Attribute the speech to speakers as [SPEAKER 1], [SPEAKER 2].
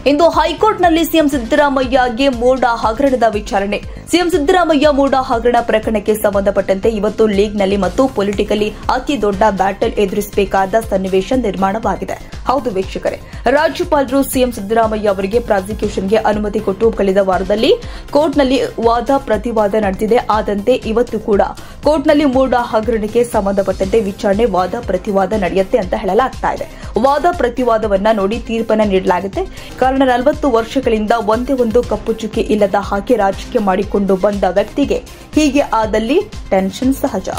[SPEAKER 1] ಇಂದು ಹೈಕೋರ್ಟ್ನಲ್ಲಿ ಸಿಎಂ ಸಿದ್ದರಾಮಯ್ಯಗೆ ಮೂಡಾ ಹಗರಣದ ವಿಚಾರಣೆ. ಸಿಎಂ ಸಿದ್ದರಾಮಯ್ಯ ಮೂಡಾ ಹಗರಣ ಪ್ರಕರಣಕ್ಕೆ ಸಂಬಂಧಪಟ್ಟಂತೆ ಇವತ್ತು ಲೀಗ್ನಲ್ಲಿ ಮತ್ತು ಪೊಲಿಟಿಕಲಿ ಅತಿ ದೊಡ್ಡ ಬ್ಯಾಟಲ್ ಎದುರಿಸಬೇಕಾದ ಸನ್ನಿವೇಶ ನಿರ್ಮಾಣವಾಗಿದೆ. ಹೌದು ವೀಕ್ಷಕರೇ, ರಾಜ್ಯಪಾಲರು ಸಿಎಂ ಸಿದ್ದರಾಮಯ್ಯ ಅವರಿಗೆ ಪ್ರಾಸಿಕ್ಯೂಷನ್ಗೆ ಅನುಮತಿ ಕೊಟ್ಟು ಕಳೆದ ವಾರದಲ್ಲಿ ಕೋರ್ಟ್ನಲ್ಲಿ ವಾದ ಪ್ರತಿವಾದ ನಡೆದಿದೆ. ಆದಂತೆ ಇವತ್ತು ಕೂಡ ಕೋರ್ಟ್ನಲ್ಲಿ ಮೂಡಾ ಹಗರಣಕ್ಕೆ ಸಂಬಂಧಪಟ್ಟಂತೆ ವಿಚಾರಣೆ, ವಾದ ಪ್ರತಿವಾದ ನಡೆಯುತ್ತೆ ಅಂತ ಹೇಳಲಾಗ್ತಾ ಇದೆ. ವಾದ ಪ್ರತಿವಾದವನ್ನ ನೋಡಿ ತೀರ್ಪನ್ನ ನೀಡಲಾಗುತ್ತೆ. ಕಾರಣ 40 ವರ್ಷಗಳಿಂದ ಒಂದೇ ಒಂದು ಕಪ್ಪು ಚುಕ್ಕಿ ಇಲ್ಲದ ಹಾಗೆ ರಾಜಕೀಯ ಮಾಡಿಕೊಂಡು ಬಂದ ವ್ಯಕ್ತಿಗೆ ಹೀಗೆ ಆದಲ್ಲಿ ಟೆನ್ಷನ್ ಸಹಜ.